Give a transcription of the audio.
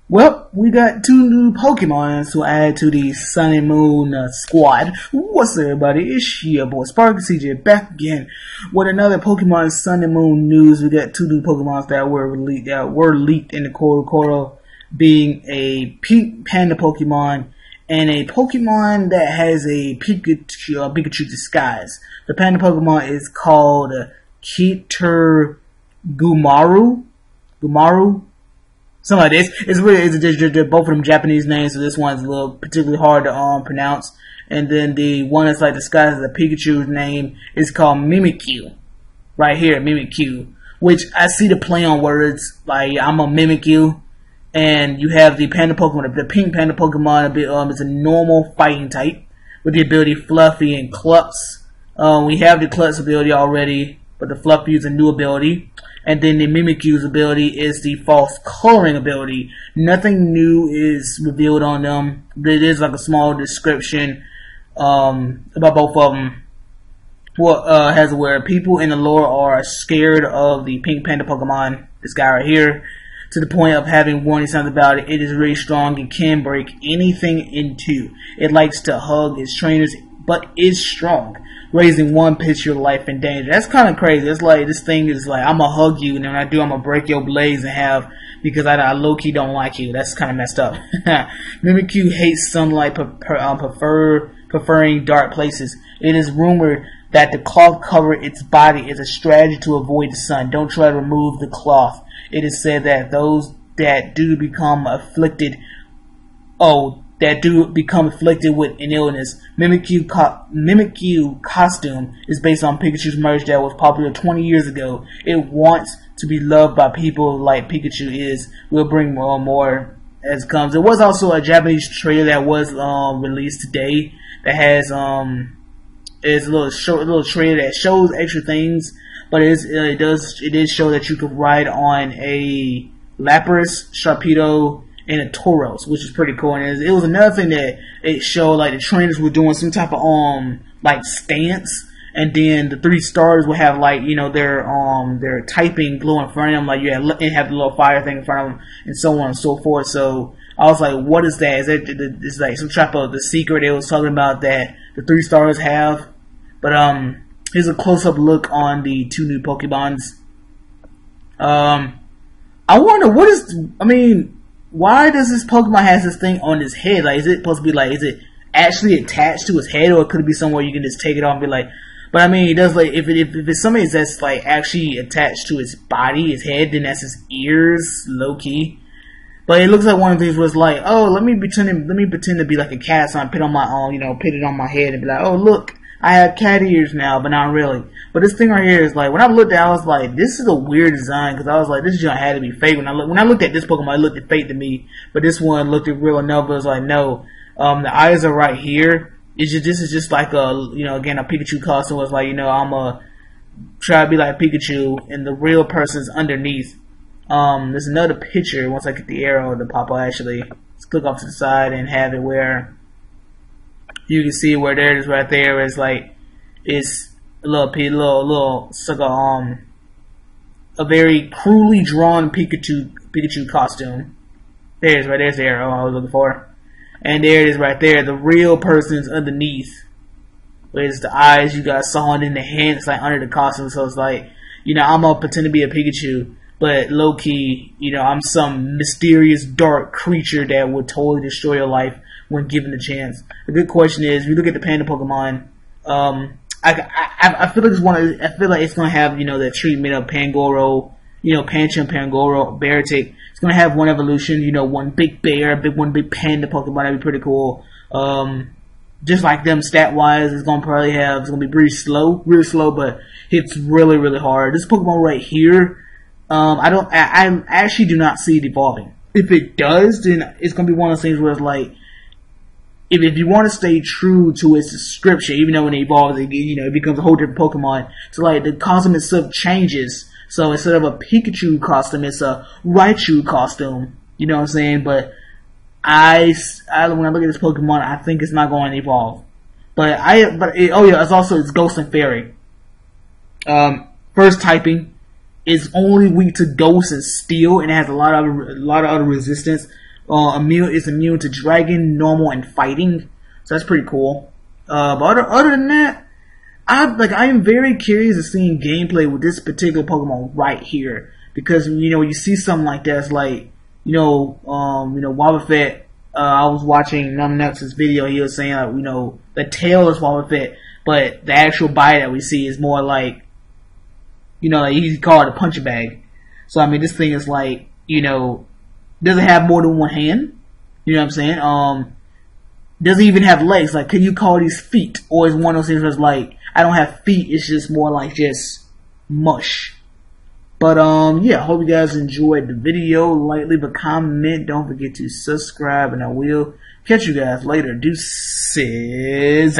Well, we got two new Pokemon to add to the Sun and Moon squad. What's up, everybody? It's your boy Sparky CJ back again with another Pokemon Sun and Moon news. We got two new Pokemon that were leaked in the quarter, being a pink panda Pokemon and a Pokemon that has a Pikachu disguise. The panda Pokemon is called Keter Gumaru. Something like this. It's both of them Japanese names, so this one's a little particularly hard to pronounce. And then the one that's like disguised as a Pikachu's name is called Mimikyu. Right here, Mimikyu. Which I see the play on words, like I'm a Mimikyu. And you have the panda Pokemon, the pink panda Pokemon, is a normal fighting type with the ability Fluffy and Klutz. We have the Klutz ability already, but the Fluffy is a new ability. And then the Mimikyu's ability is the false coloring ability. Nothing new is revealed on them. But it is like a small description about both of them. What has where people in the lore are scared of the pink panda Pokemon, this guy right here, to the point of having warning signs about it. It is really strong and can break anything in two. It likes to hug its trainers, but is strong. Raising one puts your life in danger. That's kind of crazy. It's like, this thing is like, I'm going to hug you, and when I do, I'm going to break your blades in half because I low-key don't like you. That's kind of messed up. Mimikyu hates sunlight, preferring dark places. It is rumored that the cloth cover its body is a strategy to avoid the sun. Don't try to remove the cloth. It is said that those that do become afflicted with an illness. Mimikyu costume is based on Pikachu's merch that was popular 20 years ago. It wants to be loved by people like Pikachu is. We'll bring more as it comes. There was also a Japanese trailer that was released today that has is a little trailer that shows extra things, but it did show that you could ride on a Lapras, Sharpedo, and a Tauros, which is pretty cool. And it was another thing that it showed, like the trainers were doing some type of like stance, and then the 3 stars would have like, you know, their typing glow in front of them, like you have the little fire thing in front of them, and so on and so forth. So I was like, what is that? Is that it's like some type of the secret they was talking about that the 3 stars have? But here's a close-up look on the 2 new Pokemons. I wonder why does this Pokemon has this thing on his head? Like, is it supposed to be like, is it actually attached to his head, or could it be somewhere you can just take it off and be like? But I mean, it does, like, if it's something that's like actually attached to his body, his head, then that's his ears, low key. But it looks like one of these was like, oh, let me pretend to be like a cat, so I put it on my head and be like, oh look, I have cat ears now, but not really. But this thing right here is like, when I looked at it, I was like, this is a weird design, because I was like, this joint had to be fake. When I looked at this Pokemon, it looked fake to me, but this one looked real enough. But it was like, no, the eyes are right here. This is just like again, a Pikachu costume. Was like, I'm gonna try to be like Pikachu, and the real person's underneath. There's another picture. Once I get the arrow to pop up, actually, let's click off to the side and have it where you can see where there it is right there. It's like, it's a little sucker, a very cruelly drawn Pikachu costume. There it is, right there's the arrow I was looking for. And there it is right there. The real person's underneath. Where's the eyes you guys saw, and then the hands like under the costume. So it's like, I'm gonna pretend to be a Pikachu, but low key, I'm some mysterious dark creature that would totally destroy your life when given the chance. The good question is, if you look at the panda Pokemon, I feel like it's gonna have, the treatment of Pangoro, Pancham, Pangoro, Beartic. It's gonna have one evolution, one big bear, one big panda Pokemon. That'd be pretty cool. Just like them stat wise, it's gonna be really slow, but hits really, really hard. This Pokemon right here, I actually do not see it evolving. If it does, then it's gonna be one of those things where it's like, if you want to stay true to its description, even though when it evolves, it becomes a whole different Pokemon. So like the costume itself changes. So instead of a Pikachu costume, it's a Raichu costume. You know what I'm saying? But when I look at this Pokemon, I think it's not going to evolve. It's Ghost and Fairy. First typing is only weak to Ghost and Steel, and it has a lot of other resistance. immune to dragon, normal, and fighting. So that's pretty cool. But other than that, I am very curious of seeing gameplay with this particular Pokemon right here, because you see something like that, it's like Wobbuffet. I was watching Numbnuts' video. He was saying the tail is Wobbuffet, but the actual body that we see is more like like he called it a punch bag. So I mean, this thing is like doesn't have more than one hand. You know what I'm saying? Doesn't even have legs. Like, can you call these feet? Or is one of those things where it's like, I don't have feet, it's just more like just mush. But, yeah, I hope you guys enjoyed the video. Like, leave a comment. Don't forget to subscribe, and I will catch you guys later. Deuces.